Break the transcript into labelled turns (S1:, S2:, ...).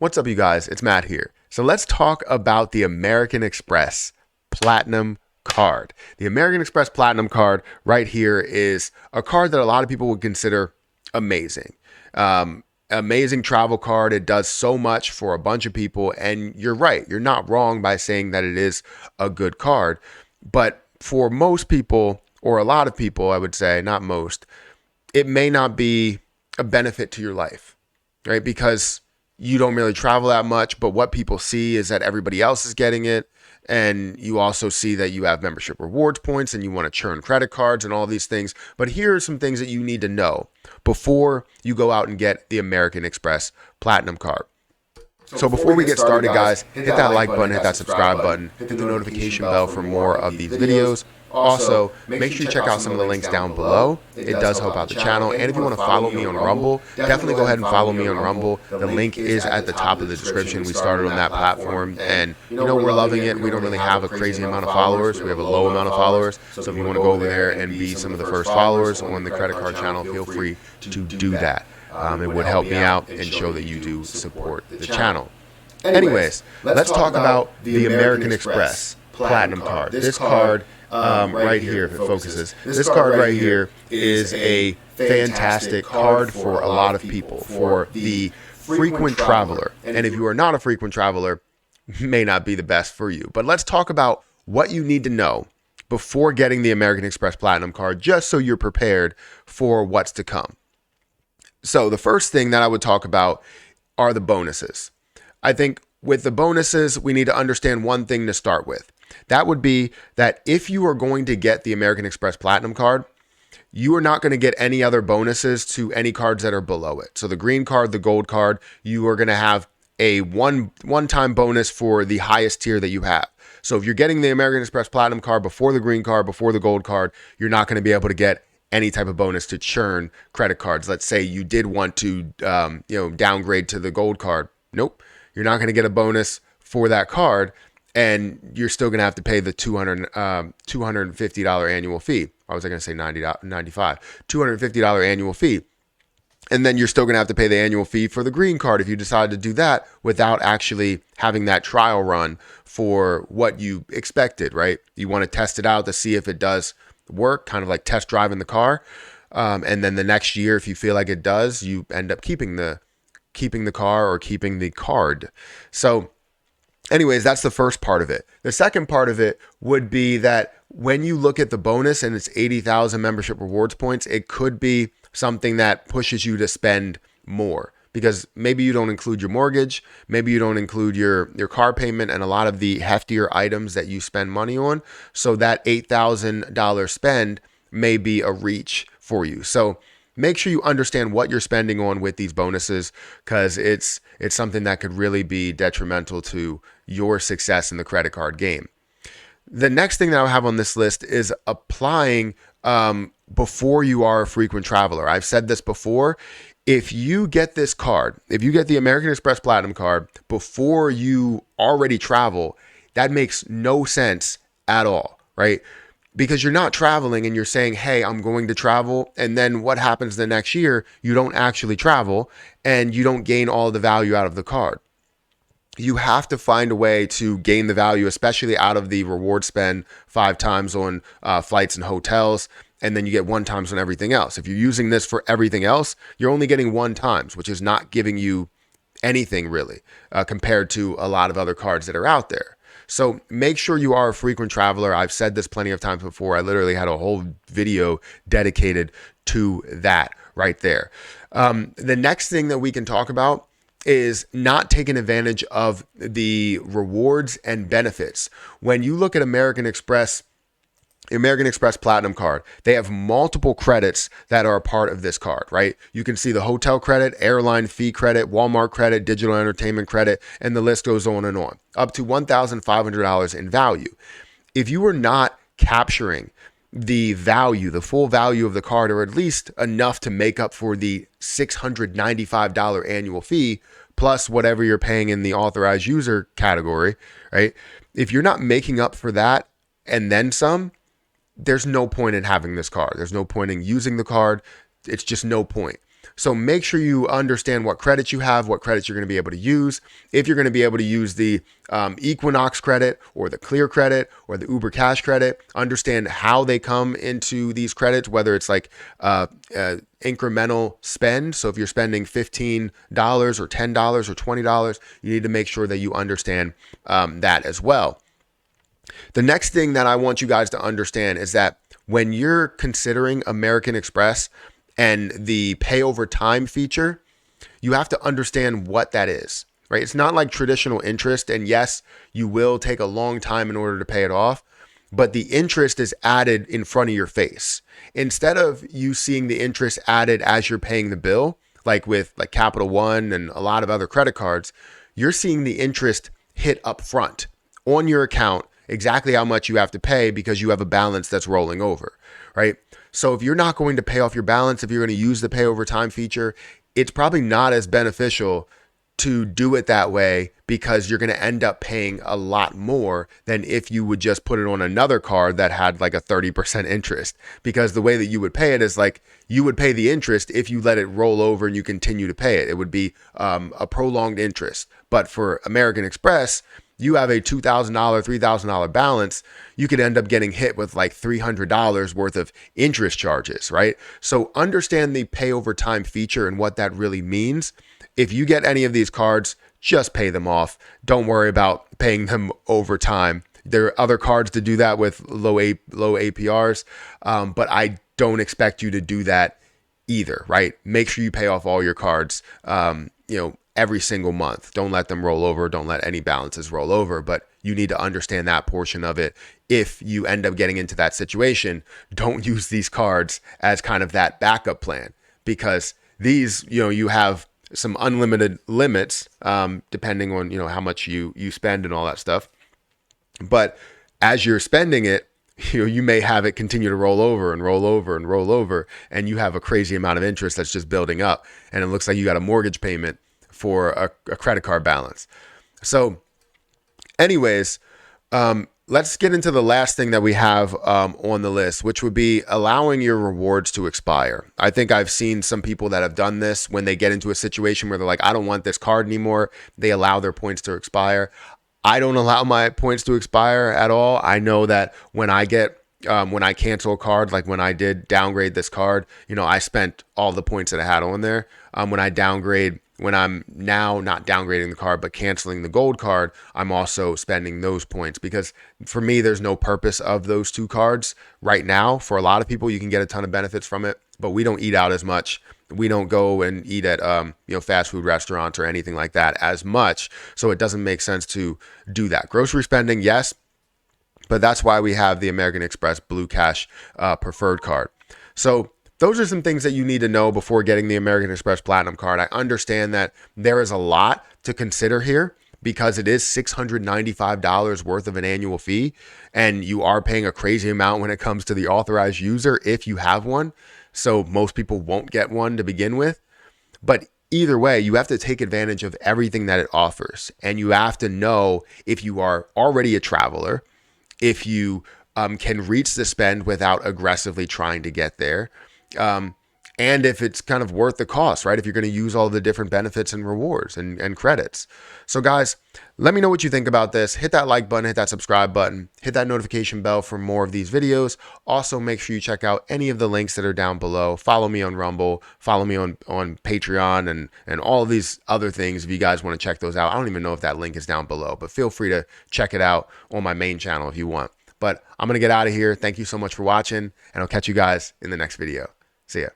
S1: What's up, you guys? It's Matt here. So let's talk about the American Express Platinum card. The American Express Platinum card right here is a card that a lot of people would consider amazing. Amazing travel card. It does so much for a bunch of people. And you're right. You're not wrong by saying that it is a good card. But for most people, or a lot of people, I would say, not most, it may not be a benefit to your life, right? Because you don't really travel that much, but what people see is that everybody else is getting it. And you also see that you have membership rewards points and you want to churn credit cards and all these things. But here are some things that you need to know before you go out and get the American Express Platinum card. So before we get started, guys, hit that like button, hit that subscribe button, hit the notification bell for more of these videos. Also, make sure you check out some of the links down below. It does help out the channel. And if you want to follow me on Rumble, definitely go ahead and follow me on Rumble. The link is at the top of the description. We started on that platform and, we're loving it. We don't really have a crazy amount of followers. We have a low amount of followers. So if you want to go over there and be some of the first followers on the credit card channel, feel free to do that. It would help me out and show that you do support the channel. Anyways, let's talk about the American Express Platinum card. This card right here, if it focuses, this card right here is a fantastic card for a lot of people, for the frequent traveler. And if you are not a frequent traveler, may not be the best for you. But let's talk about what you need to know before getting the American Express Platinum card, just so you're prepared for what's to come. So the first thing that I would talk about are the bonuses. I think with the bonuses, we need to understand one thing to start with. That would be that if you are going to get the American Express Platinum card, you are not going to get any other bonuses to any cards that are below it. So the green card, the gold card, you are going to have a one-time bonus for the highest tier that you have. So if you're getting the American Express Platinum card before the green card, before the gold card, you're not going to be able to get any type of bonus to churn credit cards. Let's say you did want to downgrade to the gold card. Nope. You're not going to get a bonus for that card, and you're still going to have to pay the $250 annual fee. Or was I going to say $95? $250 annual fee. And then you're still going to have to pay the annual fee for the green card if you decide to do that without actually having that trial run for what you expected, right? You want to test it out to see if it does work, kind of like test driving the car. And then the next year, if you feel like it does, you end up keeping the car or keeping the card. So anyways, that's the first part of it. The second part of it would be that when you look at the bonus and it's 80,000 membership rewards points, it could be something that pushes you to spend more because maybe you don't include your mortgage, maybe you don't include your car payment and a lot of the heftier items that you spend money on. So that $8,000 spend may be a reach for you. So make sure you understand what you're spending on with these bonuses because it's something that could really be detrimental to your success in the credit card game. The next thing that I have on this list is applying before you are a frequent traveler. I've said this before. If you get this card, if you get the American Express Platinum card before you already travel, that makes no sense at all, right? Because you're not traveling and you're saying, hey, I'm going to travel. And then what happens the next year? You don't actually travel and you don't gain all the value out of the card. You have to find a way to gain the value, especially out of the reward spend 5 times on flights and hotels. And then you get 1 times on everything else. If you're using this for everything else, you're only getting 1 times, which is not giving you anything really compared to a lot of other cards that are out there. So make sure you are a frequent traveler. I've said this plenty of times before. I literally had a whole video dedicated to that right there. The next thing that we can talk about is not taking advantage of the rewards and benefits. When you look at American Express Platinum card, they have multiple credits that are a part of this card, right? You can see the hotel credit, airline fee credit, Walmart credit, digital entertainment credit, and the list goes on and on, up to $1,500 in value. If you are not capturing the value, the full value of the card, or at least enough to make up for the $695 annual fee, plus whatever you're paying in the authorized user category, right? If you're not making up for that and then some, there's no point in having this card. There's no point in using the card. It's just no point. So make sure you understand what credits you have, what credits you're going to be able to use. If you're going to be able to use the Equinox credit or the Clear credit or the Uber Cash credit, understand how they come into these credits, whether it's like incremental spend. So if you're spending $15 or $10 or $20, you need to make sure that you understand that as well. The next thing that I want you guys to understand is that when you're considering American Express and the pay over time feature, you have to understand what that is, right? It's not like traditional interest. And yes, you will take a long time in order to pay it off, but the interest is added in front of your face. Instead of you seeing the interest added as you're paying the bill, like with like Capital One and a lot of other credit cards, you're seeing the interest hit up front on your account, exactly how much you have to pay because you have a balance that's rolling over, right? So if you're not going to pay off your balance, if you're going to use the pay over time feature, it's probably not as beneficial to do it that way because you're going to end up paying a lot more than if you would just put it on another card that had like a 30% interest. Because the way that you would pay it is like you would pay the interest if you let it roll over and you continue to pay it. It would be a prolonged interest. But for American Express, you have a $2,000, $3,000 balance, you could end up getting hit with like $300 worth of interest charges, right? So understand the pay over time feature and what that really means. If you get any of these cards, just pay them off. Don't worry about paying them over time. There are other cards to do that with low APRs, but I don't expect you to do that either, right? Make sure you pay off all your cards, every single month. Don't let them roll over. Don't let any balances roll over, but you need to understand that portion of it. If you end up getting into that situation, don't use these cards as kind of that backup plan because these, you have some unlimited limits, depending on, how much you spend and all that stuff. But as you're spending it, you may have it continue to roll over and roll over and roll over, and you have a crazy amount of interest that's just building up. And it looks like you got a mortgage payment for a credit card balance. So anyways, let's get into the last thing that we have on the list, which would be allowing your rewards to expire. I think I've seen some people that have done this when they get into a situation where they're like, I don't want this card anymore. They allow their points to expire. I don't allow my points to expire at all. I know that when I cancel a card, like when I did downgrade this card, I spent all the points that I had on there. When I'm now not downgrading the card, but canceling the gold card, I'm also spending those points because for me, there's no purpose of those two cards right now. For a lot of people, you can get a ton of benefits from it, but we don't eat out as much. We don't go and eat at, fast food restaurants or anything like that as much. So it doesn't make sense to do that. Grocery spending, yes, but that's why we have the American Express Blue Cash Preferred card. So those are some things that you need to know before getting the American Express Platinum card. I understand that there is a lot to consider here because it is $695 worth of an annual fee, and you are paying a crazy amount when it comes to the authorized user if you have one. So most people won't get one to begin with. But either way, you have to take advantage of everything that it offers. And you have to know if you are already a traveler, if you can reach the spend without aggressively trying to get there. And if it's kind of worth the cost, right? If you're going to use all the different benefits and rewards and credits. So guys, let me know what you think about this. Hit that like button, hit that subscribe button, hit that notification bell for more of these videos. Also, make sure you check out any of the links that are down below. Follow me on Rumble, follow me on Patreon and all of these other things if you guys want to check those out. I don't even know if that link is down below, but feel free to check it out on my main channel if you want. But I'm going to get out of here. Thank you so much for watching, and I'll catch you guys in the next video. See ya.